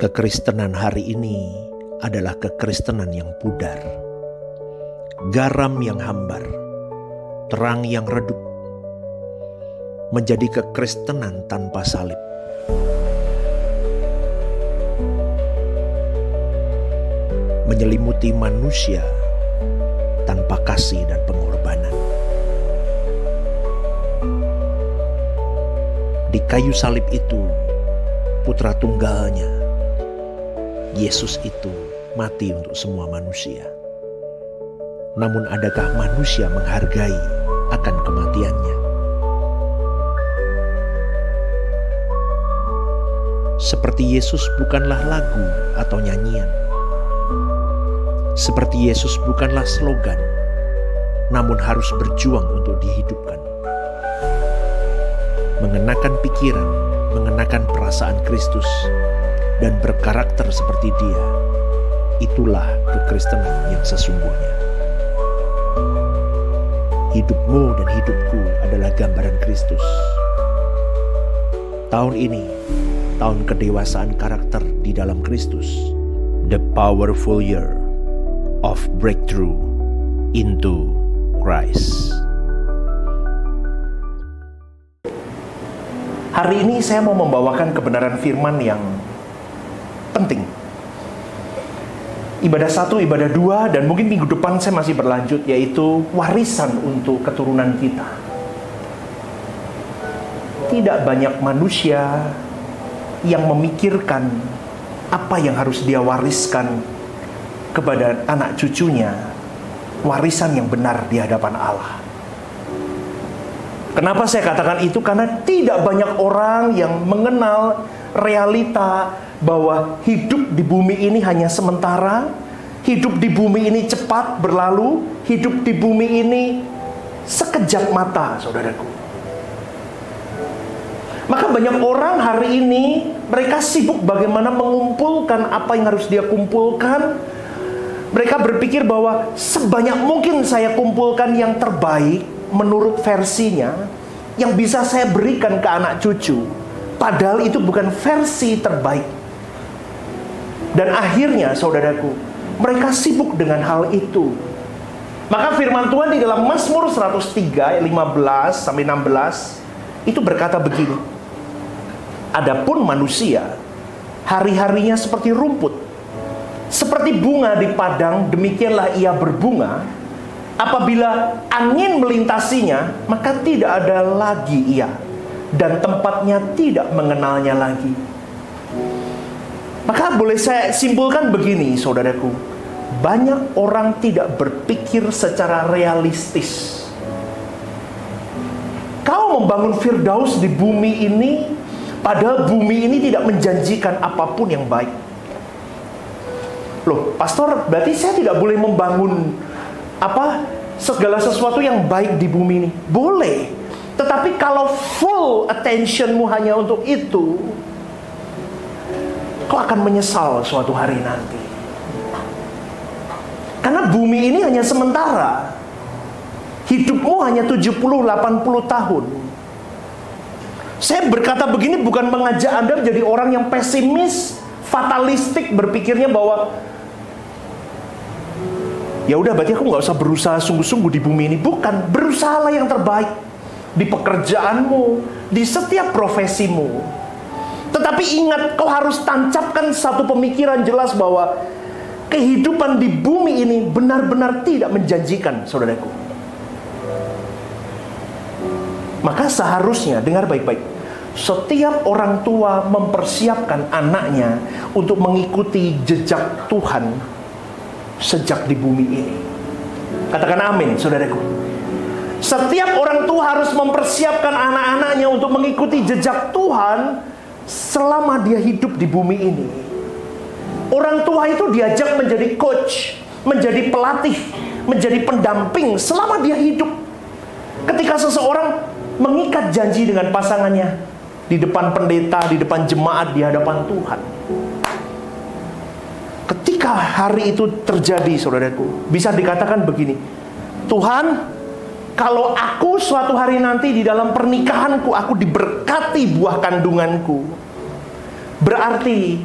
Kekristenan hari ini adalah kekristenan yang pudar, garam yang hambar, terang yang redup, menjadi kekristenan tanpa salib. Menyelimuti manusia tanpa kasih dan pengorbanan. Di kayu salib itu, putra tunggalnya, Yesus itu mati untuk semua manusia. Namun adakah manusia menghargai akan kematiannya? Seperti Yesus bukanlah lagu atau nyanyian. Seperti Yesus bukanlah slogan, namun harus berjuang untuk dihidupkan. Mengenakan pikiran, mengenakan perasaan Kristus, dan berkarakter seperti Dia, itulah kekristenan yang sesungguhnya. Hidupmu dan hidupku adalah gambaran Kristus. Tahun ini, tahun kedewasaan karakter di dalam Kristus. The powerful year of breakthrough into Christ. Hari ini saya mau membawakan kebenaran firman yang penting. Ibadah 1, ibadah 2, dan mungkin minggu depan saya masih berlanjut, yaitu warisan untuk keturunan kita. Tidak banyak manusia yang memikirkan apa yang harus dia wariskan kepada anak cucunya, warisan yang benar di hadapan Allah. Kenapa saya katakan itu? Karena tidak banyak orang yang mengenal realita bahwa hidup di bumi ini hanya sementara, hidup di bumi ini cepat berlalu, hidup di bumi ini sekejap mata, saudaraku. Maka banyak orang hari ini, mereka sibuk bagaimana mengumpulkan apa yang harus dia kumpulkan. Mereka berpikir bahwa sebanyak mungkin saya kumpulkan yang terbaik menurut versinya, yang bisa saya berikan ke anak cucu. Padahal itu bukan versi terbaik. Dan akhirnya, saudaraku, mereka sibuk dengan hal itu. Maka firman Tuhan di dalam Mazmur 103, 15-16, itu berkata begini. Adapun manusia, hari-harinya seperti rumput, seperti bunga di padang, demikianlah ia berbunga. Apabila angin melintasinya, maka tidak ada lagi ia, dan tempatnya tidak mengenalnya lagi. Maka boleh saya simpulkan begini, saudaraku. Banyak orang tidak berpikir secara realistis. Kau membangun Firdaus di bumi ini, padahal bumi ini tidak menjanjikan apapun yang baik. Loh, pastor, berarti saya tidak boleh membangun segala sesuatu yang baik di bumi ini? Boleh. Tetapi kalau full attentionmu hanya untuk itu, kau akan menyesal suatu hari nanti. Karena bumi ini hanya sementara. Hidupmu hanya 70-80 tahun. Saya berkata begini bukan mengajak Anda menjadi orang yang pesimis, fatalistik, berpikirnya bahwa ya udah berarti aku nggak usah berusaha sungguh-sungguh di bumi ini. Bukan, berusahalah yang terbaik di pekerjaanmu, di setiap profesimu. Tetapi ingat, kau harus tancapkan satu pemikiran jelas bahwa kehidupan di bumi ini benar-benar tidak menjanjikan, saudaraku. Maka seharusnya, dengar baik-baik, setiap orang tua mempersiapkan anaknya untuk mengikuti jejak Tuhan sejak di bumi ini. Katakan amin, saudaraku. Setiap orang tua harus mempersiapkan anak-anaknya untuk mengikuti jejak Tuhan selama dia hidup di bumi ini. Orang tua itu diajak menjadi coach, menjadi pelatih, menjadi pendamping selama dia hidup. Ketika seseorang mengikat janji dengan pasangannya di depan pendeta, di depan jemaat, di hadapan Tuhan. Ketika hari itu terjadi, saudaraku, bisa dikatakan begini, Tuhan, kalau aku suatu hari nanti di dalam pernikahanku, aku diberkati buah kandunganku, berarti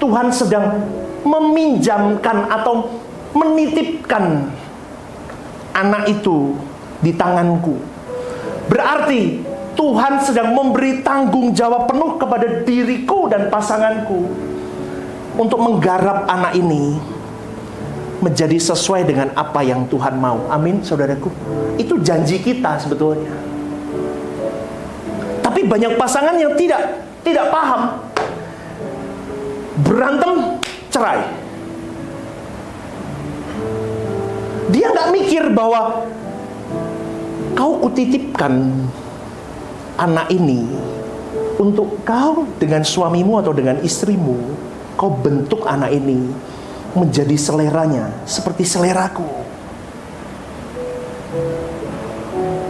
Tuhan sedang meminjamkan atau menitipkan anak itu di tanganku. Berarti Tuhan sedang memberi tanggung jawab penuh kepada diriku dan pasanganku untuk menggarap anak ini menjadi sesuai dengan apa yang Tuhan mau. Amin, saudaraku. Itu janji kita sebetulnya. Tapi banyak pasangan yang tidak paham. Berantem, cerai. Dia nggak mikir bahwa kau kutitipkan anak ini untuk kau dengan suamimu atau dengan istrimu, kau bentuk anak ini menjadi seleranya seperti seleraku.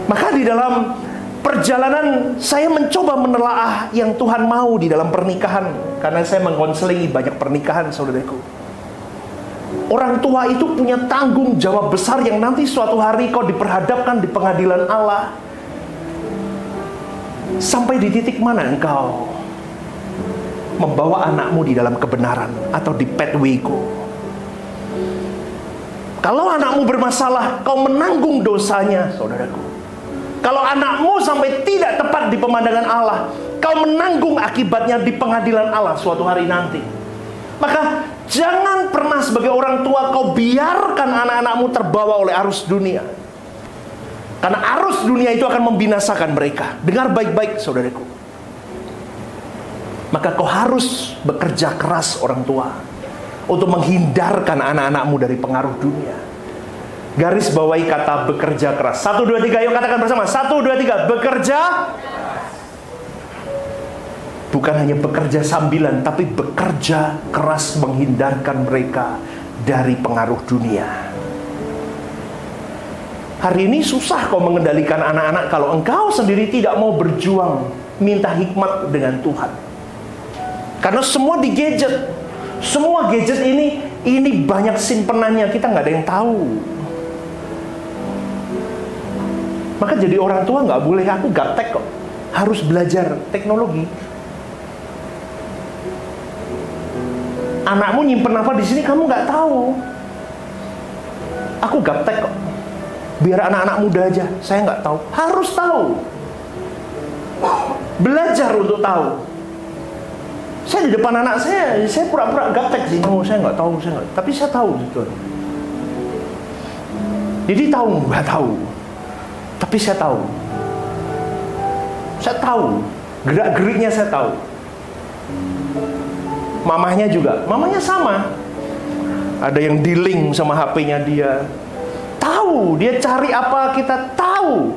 Maka di dalam perjalanan saya mencoba menelaah yang Tuhan mau di dalam pernikahan, karena saya mengkonseling banyak pernikahan, saudaraku. Orang tua itu punya tanggung jawab besar yang nanti suatu hari kau diperhadapkan di pengadilan Allah. Sampai di titik mana engkau membawa anakmu di dalam kebenaran atau di pathway-ku? Kalau anakmu bermasalah, kau menanggung dosanya, saudaraku. Kalau anakmu sampai tidak tepat di pemandangan Allah, kau menanggung akibatnya di pengadilan Allah suatu hari nanti. Maka jangan pernah sebagai orang tua kau biarkan anak-anakmu terbawa oleh arus dunia. Karena arus dunia itu akan membinasakan mereka. Dengar baik-baik, saudaraku. Maka kau harus bekerja keras, orang tua, untuk menghindarkan anak-anakmu dari pengaruh dunia. Garis bawahi kata bekerja keras. 1, 2, 3, yuk katakan bersama. 1, 2, 3, bekerja. Bukan hanya bekerja sambilan, tapi bekerja keras menghindarkan mereka dari pengaruh dunia. Hari ini susah kau mengendalikan anak-anak kalau engkau sendiri tidak mau berjuang minta hikmat dengan Tuhan. Karena semua di gadget. Semua gadget ini banyak simpenannya, kita nggak ada yang tahu. Maka jadi orang tua nggak boleh aku gaptek kok. Harus belajar teknologi. Anakmu nyimpen apa di sini kamu nggak tahu. Aku gaptek kok. Biar anak-anak muda aja, saya nggak tahu. Harus tahu. Belajar untuk tahu. Saya di depan anak saya pura-pura gaptek sih. Oh, saya nggak tahu, tapi saya tahu gitu. Jadi tahu nggak tahu. Tapi saya tahu. Saya tahu. Gerak-geriknya saya tahu. Mamahnya juga. Mamahnya sama. Ada yang di-link sama HP-nya dia. Tahu. Dia cari apa kita tahu.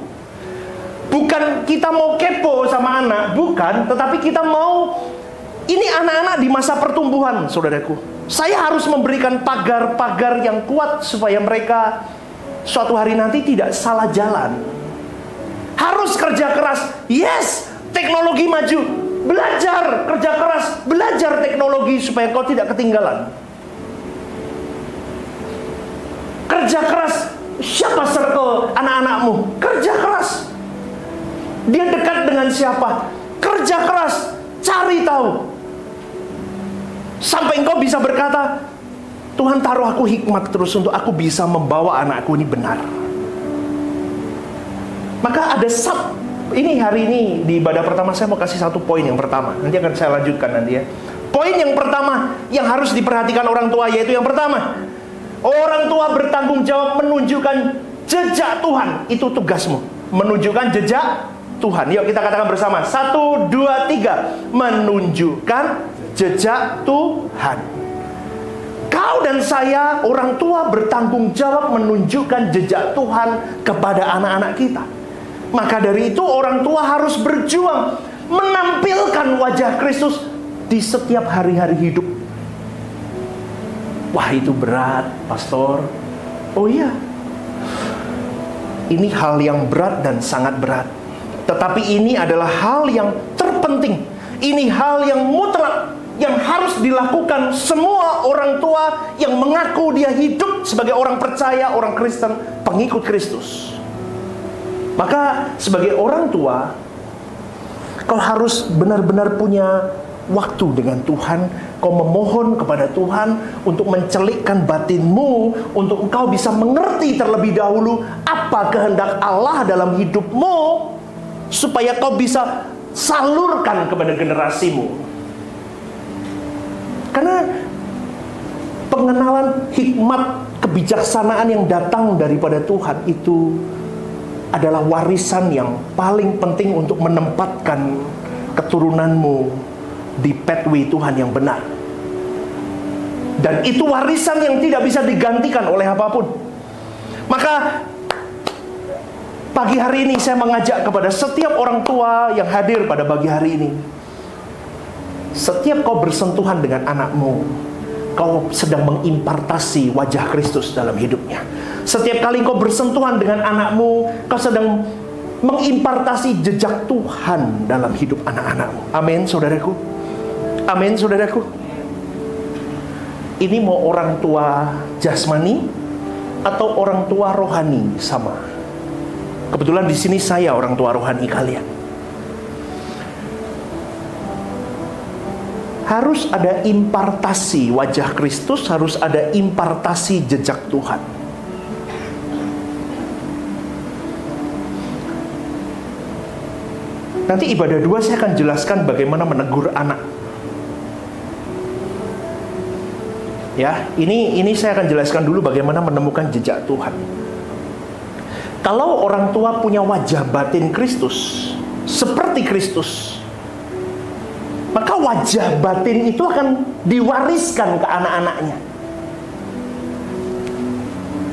Bukan kita mau kepo sama anak. Bukan. Tetapi kita mau. Ini anak-anak di masa pertumbuhan, saudaraku. Saya harus memberikan pagar-pagar yang kuat supaya mereka suatu hari nanti tidak salah jalan. Harus kerja keras. Yes, teknologi maju. Belajar, kerja keras. Belajar teknologi supaya kau tidak ketinggalan. Kerja keras. Siapa circle anak-anakmu? Kerja keras. Dia dekat dengan siapa? Kerja keras. Cari tahu. Sampai engkau bisa berkata, Tuhan taruh aku hikmat terus untuk aku bisa membawa anakku ini benar. Maka ada ini hari ini di ibadah pertama saya mau kasih satu poin yang pertama. Nanti akan saya lanjutkan nanti ya. Poin yang pertama yang harus diperhatikan orang tua yaitu yang pertama. Orang tua bertanggung jawab menunjukkan jejak Tuhan. Itu tugasmu. Menunjukkan jejak Tuhan. Yuk kita katakan bersama. 1, 2, 3. Menunjukkan jejak Tuhan. Kau dan saya, orang tua, bertanggung jawab menunjukkan jejak Tuhan kepada anak-anak kita. Maka dari itu orang tua harus berjuang menampilkan wajah Kristus di setiap hari-hari hidup. Wah, itu berat, pastor. Oh iya, ini hal yang berat dan sangat berat. Tetapi ini adalah hal yang terpenting. Ini hal yang mutlak, yang harus dilakukan semua orang tua yang mengaku dia hidup sebagai orang percaya, orang Kristen, pengikut Kristus. Maka sebagai orang tua, kau harus benar-benar punya waktu dengan Tuhan, kau memohon kepada Tuhan untuk mencelikkan batinmu, untuk engkau bisa mengerti terlebih dahulu apa kehendak Allah dalam hidupmu, supaya kau bisa salurkan kepada generasimu. Karena pengenalan hikmat kebijaksanaan yang datang daripada Tuhan itu adalah warisan yang paling penting untuk menempatkan keturunanmu di pathway Tuhan yang benar. Dan itu warisan yang tidak bisa digantikan oleh apapun. Maka pagi hari ini saya mengajak kepada setiap orang tua yang hadir pada pagi hari ini, setiap kau bersentuhan dengan anakmu, kau sedang mengimpartasi wajah Kristus dalam hidupnya. Setiap kali kau bersentuhan dengan anakmu, kau sedang mengimpartasi jejak Tuhan dalam hidup anak-anakmu. Amin, saudaraku. Amin, saudaraku. Ini mau orang tua jasmani atau orang tua rohani sama. Kebetulan di sini saya orang tua rohani kalian. Harus ada impartasi wajah Kristus, harus ada impartasi jejak Tuhan. Nanti ibadah 2 saya akan jelaskan bagaimana menegur anak. Ya, ini saya akan jelaskan dulu bagaimana menemukan jejak Tuhan. Kalau orang tua punya wajah batin Kristus, seperti Kristus, maka wajah batin itu akan diwariskan ke anak-anaknya.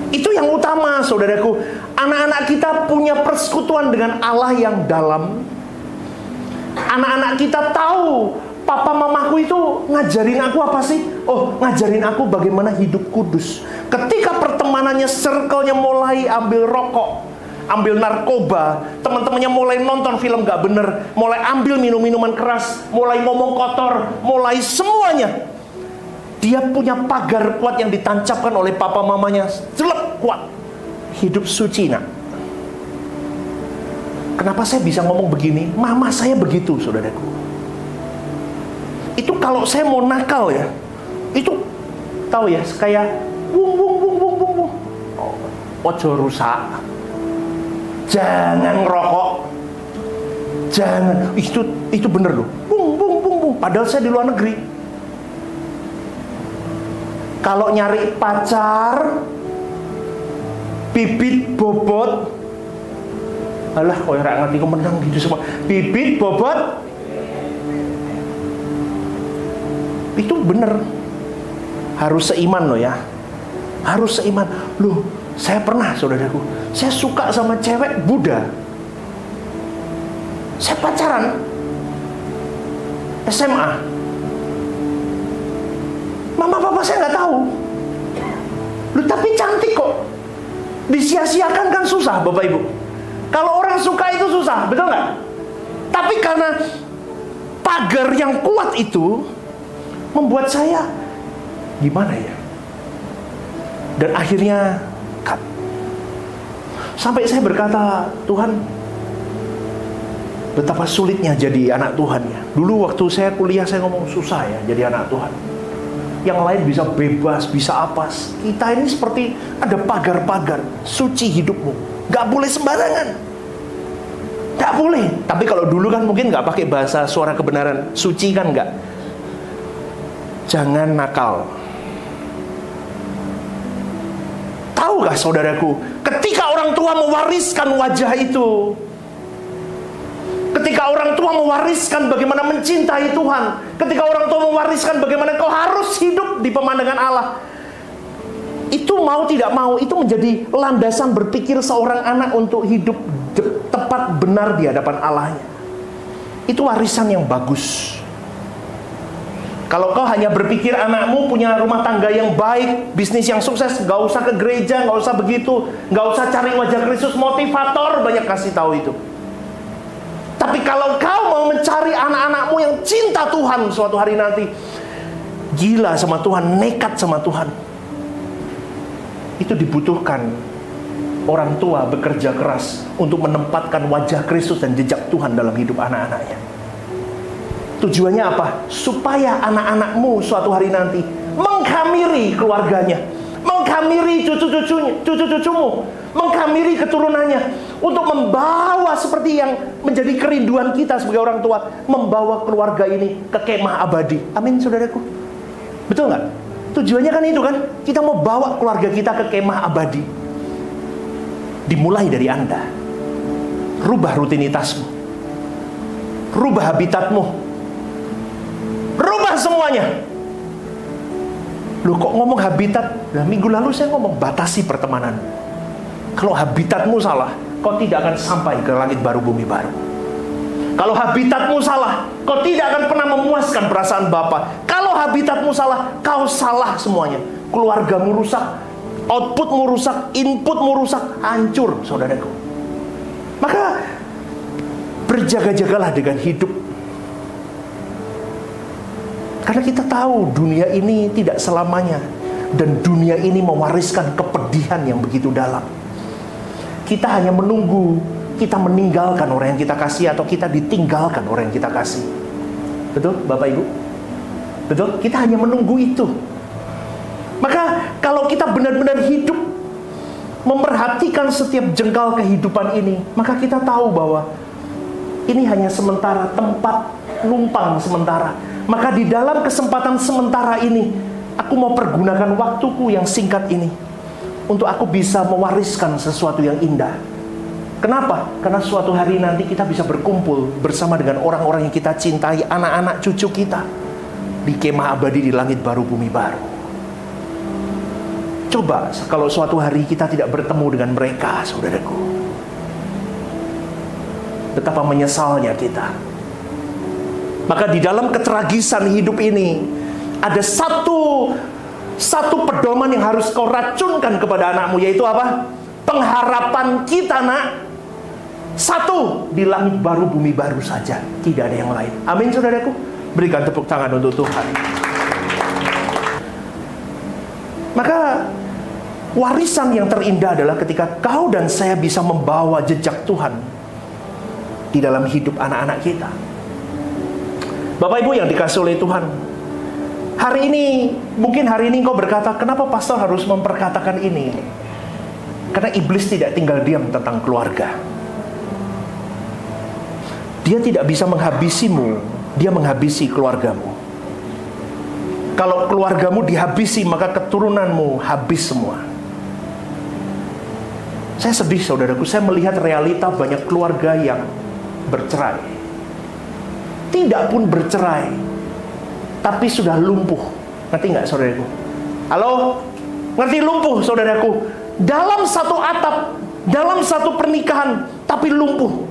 Itu yang utama, saudaraku. Anak-anak kita punya persekutuan dengan Allah yang dalam. Anak-anak kita tahu papa mamaku itu ngajarin aku apa sih? Oh, ngajarin aku bagaimana hidup kudus. Ketika pertemanannya, circle-nya mulai ambil rokok, ambil narkoba, teman-temannya mulai nonton film gak bener, mulai ambil minum-minuman keras, mulai ngomong kotor, mulai semuanya. Dia punya pagar kuat yang ditancapkan oleh papa mamanya, jelek kuat. Hidup suci, nak. Kenapa saya bisa ngomong begini? Mama saya begitu, saudaraku. Itu kalau saya mau nakal ya, itu tahu ya, kayak wung wung wung wung wung wung. Ojo rusak. Jangan ngerokok. Jangan. Itu bener loh. Bung bung bung bung. Padahal saya di luar negeri. Kalau nyari pacar, bibit bobot. Alah, kok ora ngerti kok menang gitu semua. Bibit bobot. Itu bener. Harus seiman loh ya. Harus seiman. Loh, saya pernah, saudaraku, saya suka sama cewek Buddha. Saya pacaran SMA. Mama papa saya nggak tahu. Loh, tapi cantik kok. Disia-siakan kan susah, Bapak Ibu. Kalau orang suka itu susah, betul nggak? Tapi karena pagar yang kuat itu membuat saya gimana ya? Dan akhirnya sampai saya berkata, Tuhan, betapa sulitnya jadi anak Tuhan ya. Dulu waktu saya kuliah saya ngomong susah ya jadi anak Tuhan. Yang lain bisa bebas, bisa apa. Kita ini seperti ada pagar-pagar. Suci hidupmu. Gak boleh sembarangan. Gak boleh. Tapi kalau dulu kan mungkin gak pakai bahasa suara kebenaran. Suci kan gak. Jangan nakal. Tahu gak saudaraku, ketika orang tua mewariskan wajah itu, ketika orang tua mewariskan bagaimana mencintai Tuhan, ketika orang tua mewariskan bagaimana kau harus hidup di pemandangan Allah, itu mau tidak mau, itu menjadi landasan berpikir seorang anak untuk hidup tepat benar di hadapan Allahnya. Itu warisan yang bagus. Kalau kau hanya berpikir anakmu punya rumah tangga yang baik, bisnis yang sukses, gak usah ke gereja, gak usah begitu, gak usah cari wajah Kristus, motivator banyak kasih tahu itu. Tapi kalau kau mau mencari anak-anakmu yang cinta Tuhan suatu hari nanti, gila sama Tuhan, nekat sama Tuhan, itu dibutuhkan orang tua bekerja keras untuk menempatkan wajah Kristus dan jejak Tuhan dalam hidup anak-anaknya. Tujuannya apa? Supaya anak-anakmu suatu hari nanti menghamiri keluarganya, menghamiri cucu-cucumu, menghamiri keturunannya, untuk membawa seperti yang menjadi kerinduan kita sebagai orang tua, membawa keluarga ini ke kemah abadi. Amin, saudaraku. Betul nggak? Tujuannya kan itu kan, kita mau bawa keluarga kita ke kemah abadi. Dimulai dari Anda. Rubah rutinitasmu, rubah habitatmu, rubah semuanya. Loh, kok ngomong habitat? Nah, minggu lalu saya ngomong batasi pertemanan. Kalau habitatmu salah, kau tidak akan sampai ke langit baru bumi baru. Kalau habitatmu salah, kau tidak akan pernah memuaskan perasaan Bapa. Kalau habitatmu salah, kau salah semuanya. Keluargamu rusak, outputmu rusak, inputmu rusak, hancur, saudaraku. Maka berjaga-jagalah dengan hidup. Karena kita tahu dunia ini tidak selamanya, dan dunia ini mewariskan kepedihan yang begitu dalam. Kita hanya menunggu kita meninggalkan orang yang kita kasih, atau kita ditinggalkan orang yang kita kasih. Betul, Bapak Ibu? Betul? Kita hanya menunggu itu. Maka kalau kita benar-benar hidup, memperhatikan setiap jengkal kehidupan ini, maka kita tahu bahwa ini hanya sementara, tempat numpang sementara. Maka di dalam kesempatan sementara ini, aku mau pergunakan waktuku yang singkat ini untuk aku bisa mewariskan sesuatu yang indah. Kenapa? Karena suatu hari nanti kita bisa berkumpul bersama dengan orang-orang yang kita cintai, anak-anak cucu kita, di kemah abadi di langit baru bumi baru. Coba kalau suatu hari kita tidak bertemu dengan mereka, saudaraku, betapa menyesalnya kita. Maka di dalam ketragisan hidup ini, ada satu pedoman yang harus kau racunkan kepada anakmu, yaitu apa? Pengharapan kita, nak, satu, di langit baru bumi baru saja, tidak ada yang lain. Amin, saudaraku. Berikan tepuk tangan untuk Tuhan. Maka warisan yang terindah adalah ketika kau dan saya bisa membawa jejak Tuhan di dalam hidup anak-anak kita. Bapak Ibu yang dikasihi oleh Tuhan, hari ini, mungkin hari ini kau berkata, kenapa pastor harus memperkatakan ini? Karena iblis tidak tinggal diam tentang keluarga. Dia tidak bisa menghabisimu, dia menghabisi keluargamu. Kalau keluargamu dihabisi, maka keturunanmu habis semua. Saya sedih, saudaraku, saya melihat realita banyak keluarga yang bercerai. Tidak pun bercerai, tapi sudah lumpuh. Ngerti nggak, saudaraku? Halo? Ngerti lumpuh, saudaraku? Dalam satu atap, dalam satu pernikahan, tapi lumpuh.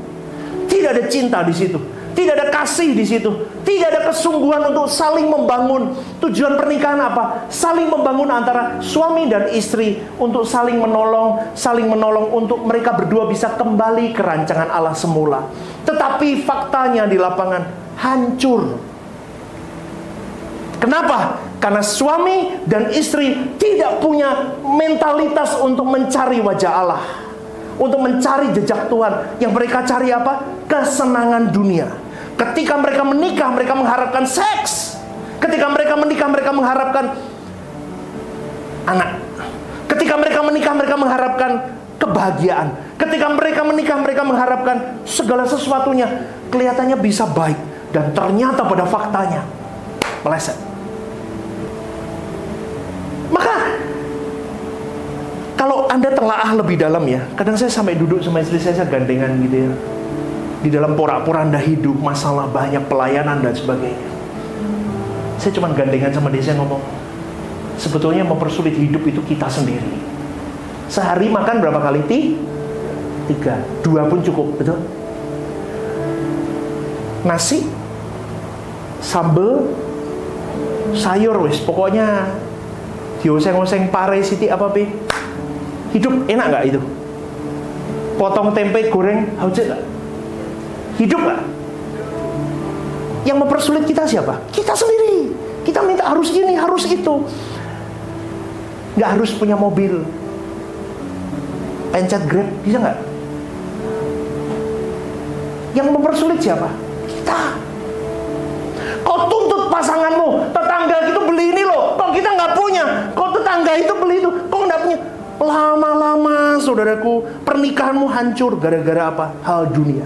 Tidak ada cinta di situ, tidak ada kasih di situ, tidak ada kesungguhan untuk saling membangun. Tujuan pernikahan apa? Saling membangun antara suami dan istri, untuk saling menolong untuk mereka berdua bisa kembali ke rancangan Allah semula. Tetapi faktanya di lapangan hancur. Kenapa? Karena suami dan istri tidak punya mentalitas untuk mencari wajah Allah, untuk mencari jejak Tuhan. Yang mereka cari apa? Kesenangan dunia. Ketika mereka menikah, mereka mengharapkan seks. Ketika mereka menikah, mereka mengharapkan anak. Ketika mereka menikah, mereka mengharapkan kebahagiaan. Ketika mereka menikah, mereka mengharapkan segala sesuatunya kelihatannya bisa baik, dan ternyata pada faktanya meleset. Maka kalau Anda telaah lebih dalam ya, kadang saya sampai duduk sama istri saya gandengan gitu ya, di dalam porak-poranda hidup, masalah banyak, pelayanan dan sebagainya. Saya cuma gandengan sama dia, saya ngomong, sebetulnya mempersulit hidup itu kita sendiri. Sehari makan berapa kali? 3, 2 pun cukup, betul? Nasi, sambel, sayur, wis pokoknya dioseng-oseng pare siti apa pi. Hidup enak nggak itu? Potong tempe goreng, haujat nggak? Hidup nggak? Yang mempersulit kita siapa? Kita sendiri. Kita minta harus gini, harus itu. Nggak harus punya mobil. Pencet Grab, bisa nggak? Yang mempersulit siapa? Kita. pasanganmu, tetangga itu beli ini loh, kok kita nggak punya, kok tetangga itu beli itu, kok nggak punya. Lama-lama saudaraku, pernikahanmu hancur gara-gara apa? Hal dunia.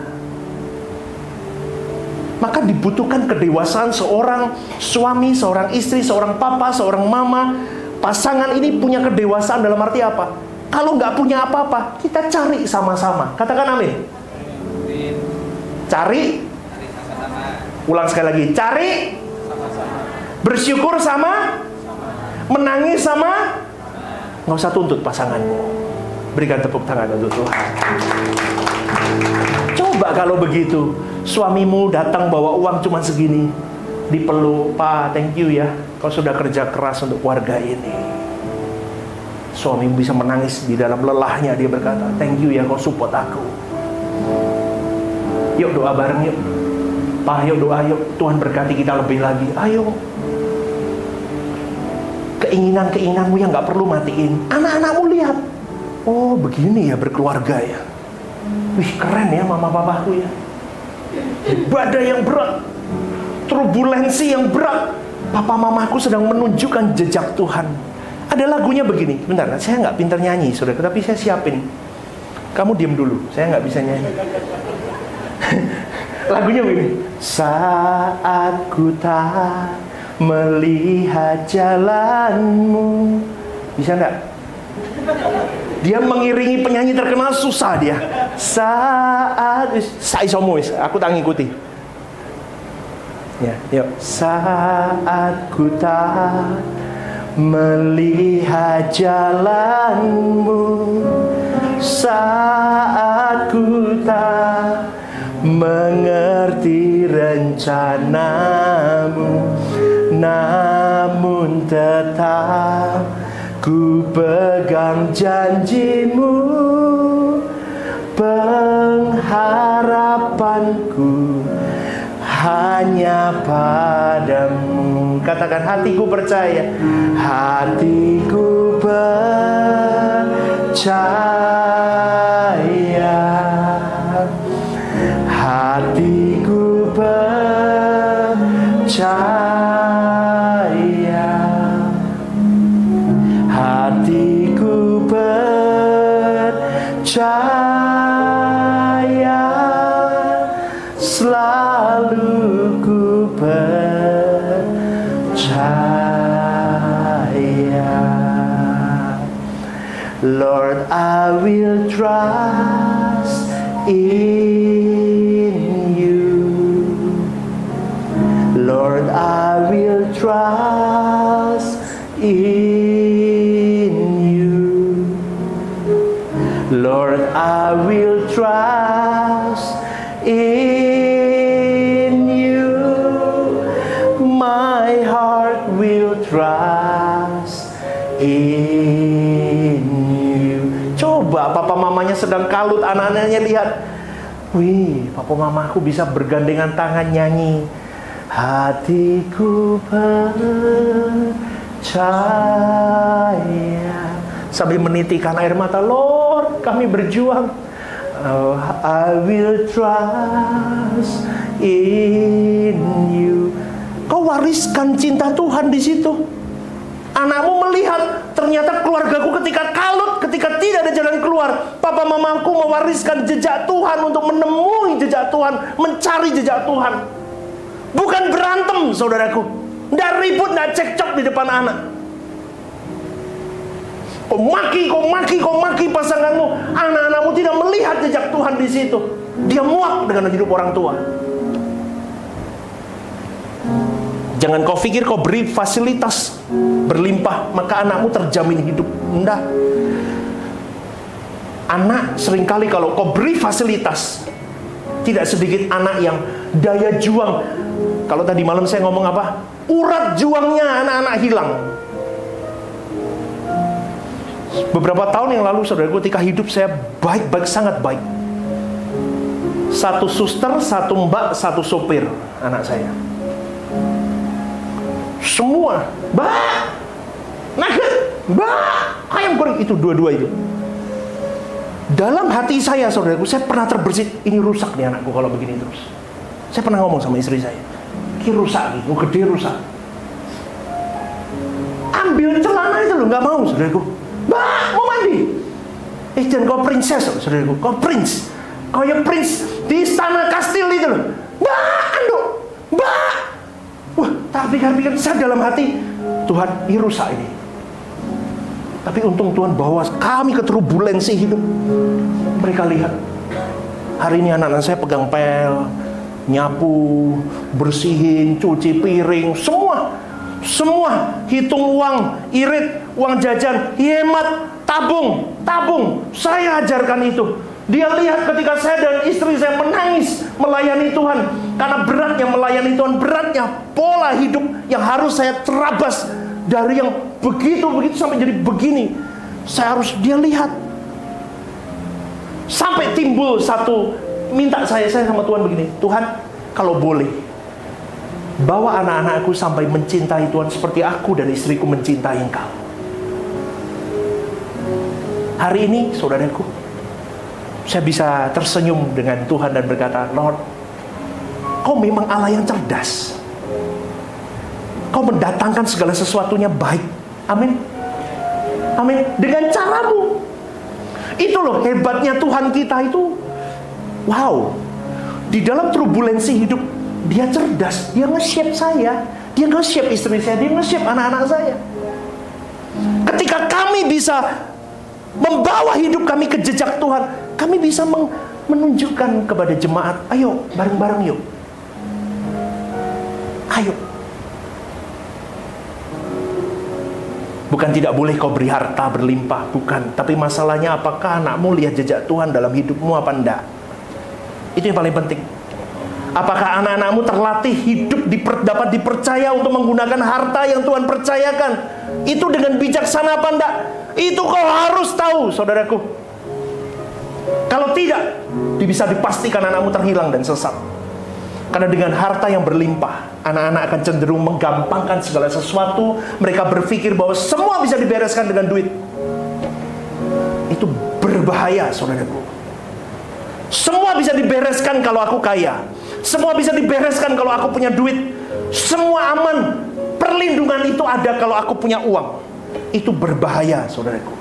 Maka dibutuhkan kedewasaan seorang suami, seorang istri, seorang papa, seorang mama. Pasangan ini punya kedewasaan dalam arti apa? Kalau nggak punya apa-apa, kita cari sama-sama. Katakan amin. Cari. Ulang sekali lagi. Cari. Bersyukur sama. Menangis sama. Nggak usah tuntut pasanganmu. Berikan tepuk tangan untuk Tuhan. Coba kalau begitu, suamimu datang bawa uang cuma segini, dipeluk, "Pak, thank you ya, kau sudah kerja keras untuk keluarga ini." Suamimu bisa menangis di dalam lelahnya, dia berkata, "Thank you ya, kau support aku." Yuk doa bareng yuk. Pak, yuk doa yuk, Tuhan berkati kita lebih lagi. Ayo. Keinginan-keinginanmu yang gak perlu matiin. Anak-anakmu lihat, oh begini ya berkeluarga ya. Wih keren ya mama papaku ya. Badai yang berat, turbulensi yang berat, papa mamaku sedang menunjukkan jejak Tuhan. Ada lagunya begini. Bentar, saya nggak pintar nyanyi saudara, tapi saya siapin. Kamu diam dulu, saya nggak bisa nyanyi. Lagunya begini. Saat ku tak melihat jalanmu. Bisa enggak? Dia mengiringi penyanyi terkenal, susah dia. Saat saisomuis, aku tak ngikuti. Ya, yuk. Saat ku tak melihat jalanmu, saat ku tak mengerti rencanamu, namun tetap ku pegang janjimu, pengharapanku hanya padamu. Katakan, hatiku percaya, hatiku percaya, hatiku percaya, hatiku percaya, selalu ku percaya. Lord, I will trust in you. Lord, I will trust in you. Lord, I will trust in you. My heart will trust in you. Coba papa mamanya sedang kalut, anak-anaknya lihat, wih, papa mamaku bisa bergandengan tangan nyanyi. Hatiku percaya, sambil menitikkan air mata. Lord, kami berjuang. Oh, I will trust in you. Kau wariskan cinta Tuhan di situ. Anakmu melihat, ternyata keluargaku ketika kalut, ketika tidak ada jalan keluar, papa mamaku mewariskan jejak Tuhan untuk menemui jejak Tuhan, mencari jejak Tuhan. Bukan berantem, saudaraku. Nggak ribut, nggak cekcok di depan anak. Kau maki pasanganmu. Anak-anakmu tidak melihat jejak Tuhan di situ. Dia muak dengan hidup orang tua. Jangan kau pikir kau beri fasilitas berlimpah, maka anakmu terjamin hidup. Enggak. Anak seringkali kalau kau beri fasilitas, tidak sedikit anak yang daya juang. Kalau tadi malam saya ngomong apa? Urat juangnya anak-anak hilang. Beberapa tahun yang lalu, saudaraku, ketika hidup saya baik-baik, sangat baik. Satu suster, satu mbak, satu sopir anak saya. Semua, mbak, nugget, mbak, ayam goreng, itu dua-dua itu. Dalam hati saya, saudaraku, saya pernah terbersit, ini rusak nih anakku kalau begini terus. Saya pernah ngomong sama istri saya, Iki rusak gitu, gede rusak. Ambil celana itu loh, nggak mau, saudaraku. Mbak, mau mandi? Jangan kau princess, saudaraku. Kau prince. Kau ya prince di istana kastil itu loh. Mbak, anduk. Mbak. Wah, tak pikir-pikir saya dalam hati, Tuhan, ini rusak ini. Tapi untung Tuhan bawa kami ke turbulensi hidup. Mereka lihat, hari ini anak-anak saya pegang pel, nyapu, bersihin, cuci piring, semua hitung uang, irit, uang jajan, hemat, tabung. Saya ajarkan itu. Dia lihat ketika saya dan istri saya menangis melayani Tuhan, karena beratnya melayani Tuhan, beratnya pola hidup yang harus saya terabas dari yang begitu sampai jadi begini. Dia lihat. Sampai timbul satu, minta saya sama Tuhan begini, Tuhan, kalau boleh, bawa anak-anakku sampai mencintai Tuhan seperti aku dan istriku mencintai Engkau. Hari ini, saudaraku, saya bisa tersenyum dengan Tuhan dan berkata, Lord, Kau memang Allah yang cerdas. Kau mendatangkan segala sesuatunya baik. Amin. Amin. Dengan caramu. Itu loh hebatnya Tuhan kita itu. Wow. Di dalam turbulensi hidup, Dia cerdas. Dia nge-shape saya. Dia nge-shape istri saya. Dia nge-shape anak-anak saya. Ketika kami bisa membawa hidup kami ke jejak Tuhan, kami bisa menunjukkan kepada jemaat, ayo bareng-bareng yuk. Ayo. Bukan tidak boleh kau beri harta berlimpah, bukan. Tapi masalahnya apakah anakmu lihat jejak Tuhan dalam hidupmu apa enggak? Itu yang paling penting. Apakah anak-anakmu terlatih hidup dapat dipercaya untuk menggunakan harta yang Tuhan percayakan? Itu dengan bijaksana apa enggak? Itu kau harus tahu, saudaraku. Kalau tidak, bisa dipastikan anakmu terhilang dan sesat. Karena dengan harta yang berlimpah, anak-anak akan cenderung menggampangkan segala sesuatu. Mereka berpikir bahwa semua bisa dibereskan dengan duit. Itu berbahaya, saudaraku. Semua bisa dibereskan kalau aku kaya. Semua bisa dibereskan kalau aku punya duit. Semua aman. Perlindungan itu ada kalau aku punya uang. Itu berbahaya, saudaraku.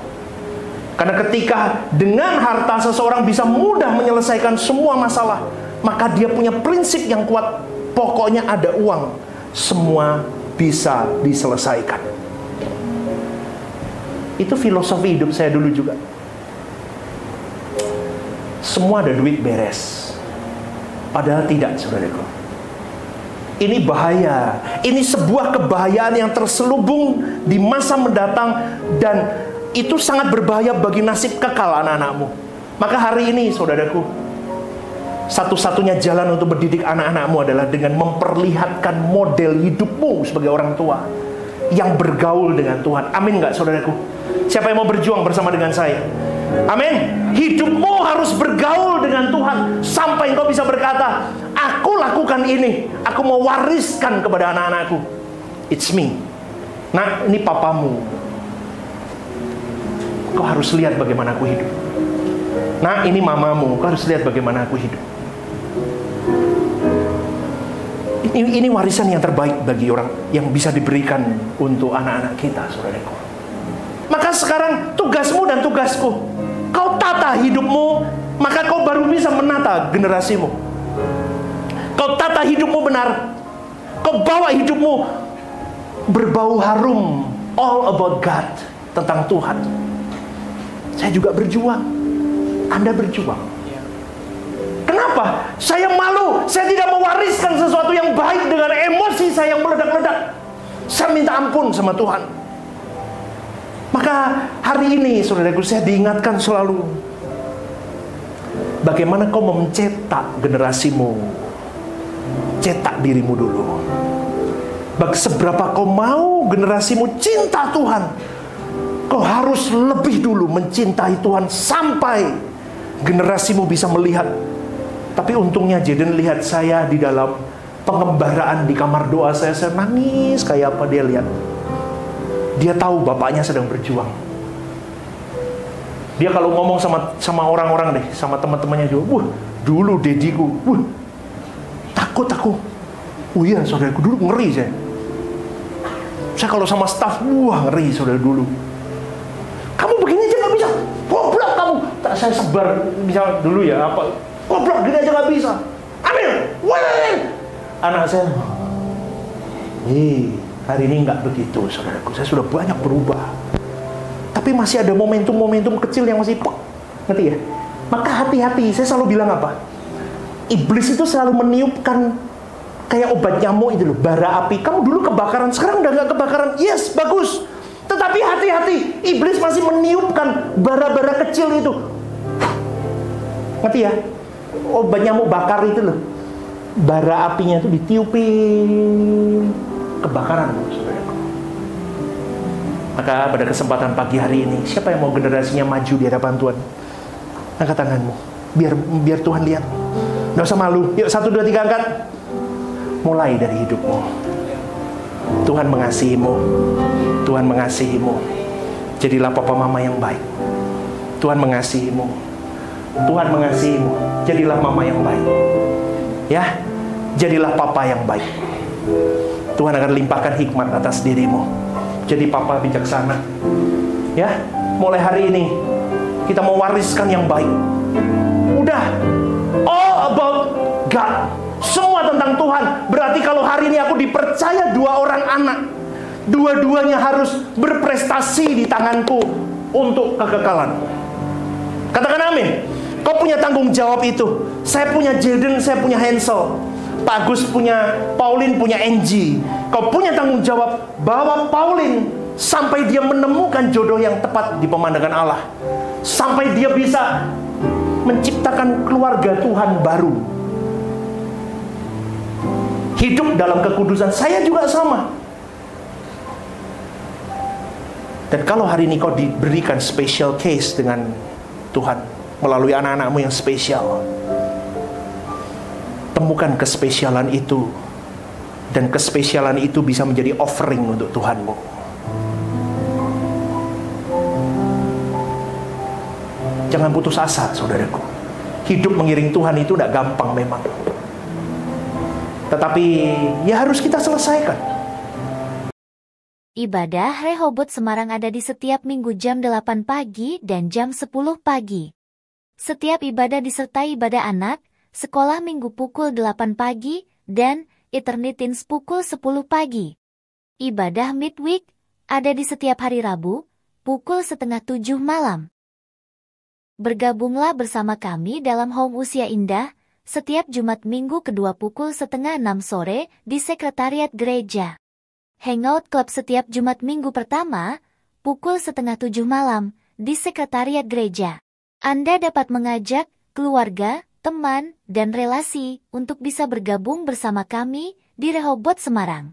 Karena ketika dengan harta seseorang bisa mudah menyelesaikan semua masalah, maka dia punya prinsip yang kuat. Pokoknya ada uang, semua bisa diselesaikan. Itu filosofi hidup saya dulu juga. Semua ada duit beres. Padahal tidak, saudaraku. Ini bahaya. Ini sebuah kebahayaan yang terselubung di masa mendatang, dan itu sangat berbahaya bagi nasib kekal anak-anakmu. Maka hari ini, saudaraku, satu-satunya jalan untuk mendidik anak-anakmu adalah dengan memperlihatkan model hidupmu sebagai orang tua yang bergaul dengan Tuhan. Amin nggak, saudaraku? Siapa yang mau berjuang bersama dengan saya? Amin. Hidupmu harus bergaul dengan Tuhan sampai engkau bisa berkata, aku lakukan ini, aku mau wariskan kepada anak-anakku. It's me. Nah, ini papamu. Kau harus lihat bagaimana aku hidup. Nah, ini mamamu. Kau harus lihat bagaimana aku hidup. Ini warisan yang terbaik bagi orang yang bisa diberikan untuk anak-anak kita, saudaraku. Maka sekarang tugasmu dan tugasku, kau tata hidupmu, maka kau baru bisa menata generasimu. Kau tata hidupmu benar, kau bawa hidupmu berbau harum, all about God, tentang Tuhan. Saya juga berjuang, Anda berjuang. Kenapa? Saya malu, saya tidak mewariskan sesuatu yang baik dengan emosi saya yang meledak-ledak. Saya minta ampun sama Tuhan. Maka hari ini, saudaraku, saya diingatkan selalu, bagaimana kau mencetak generasimu. Cetak dirimu dulu. Seberapa kau mau generasimu cinta Tuhan, kau harus lebih dulu mencintai Tuhan sampai generasimu bisa melihat. Tapi untungnya Jaden lihat saya di dalam pengembaraan di kamar doa saya nangis kayak apa. Dia lihat, dia tahu bapaknya sedang berjuang. Dia kalau ngomong sama orang-orang deh, sama teman-temannya juga, dulu dediku, takut aku. Oh iya, saudaraku, dulu ngeri saya. Saya kalau sama staf, wah ngeri saudara dulu. Kamu begini aja nggak bisa, goblok kamu. Tak saya sebar, bisa dulu ya apa? Goblok gini aja nggak bisa. Ambil, walain. Anak saya, hari ini nggak begitu saudaraku. Saya sudah banyak berubah. Tapi masih ada momentum-momentum kecil yang masih ngerti ya? Maka hati-hati, saya selalu bilang apa? Iblis itu selalu meniupkan kayak obat nyamuk itu loh, bara api. Kamu dulu kebakaran, sekarang udah nggak kebakaran. Yes, bagus. Tetapi hati-hati, iblis masih meniupkan bara-bara kecil itu. Ngerti ya? Obat nyamuk bakar itu loh. Bara apinya itu ditiupin, kebakaran. Maka pada kesempatan pagi hari ini, siapa yang mau generasinya maju di hadapan Tuhan? Angkat tanganmu, biar Tuhan lihat. Nggak usah malu. Yuk, 1, 2, 3 angkat. Mulai dari hidupmu. Tuhan mengasihimu. Tuhan mengasihimu. Jadilah papa mama yang baik. Tuhan mengasihimu. Tuhan mengasihimu. Jadilah mama yang baik. Ya, jadilah papa yang baik. Tuhan akan limpahkan hikmat atas dirimu. Jadi papa bijaksana. Ya, mulai hari ini kita mau wariskan yang baik. Udah, all about God. Semua tentang Tuhan. Berarti kalau hari ini aku dipercaya 2 orang anak, dua-duanya harus berprestasi di tanganku untuk kekekalan. Katakan amin. Kau punya tanggung jawab itu. Saya punya Jaden, saya punya Hansel. Pak Agus punya, Pauline punya Angie. Kau punya tanggung jawab bawa Pauline sampai dia menemukan jodoh yang tepat di pemandangan Allah. Sampai dia bisa menciptakan keluarga Tuhan baru. Hidup dalam kekudusan. Saya juga sama. Dan kalau hari ini kau diberikan special case dengan Tuhan melalui anak-anakmu yang spesial, temukan kespesialan itu. Dan kespesialan itu bisa menjadi offering untuk Tuhanmu. Jangan putus asa, saudaraku. Hidup mengiring Tuhan itu tidak gampang memang. Tetapi ya harus kita selesaikan. Ibadah Rehoboth Semarang ada di setiap minggu jam 8 pagi dan jam 10 pagi. Setiap ibadah disertai ibadah anak, sekolah minggu pukul 8 pagi, dan Eternity Teens pukul 10 pagi. Ibadah midweek ada di setiap hari Rabu, pukul 6:30 malam. Bergabunglah bersama kami dalam Home Usia Indah, setiap Jumat minggu kedua pukul 5:30 sore di Sekretariat Gereja. Hangout Club setiap Jumat minggu pertama, pukul 6:30 malam, di Sekretariat Gereja. Anda dapat mengajak keluarga, teman, dan relasi untuk bisa bergabung bersama kami di Rehoboth Semarang.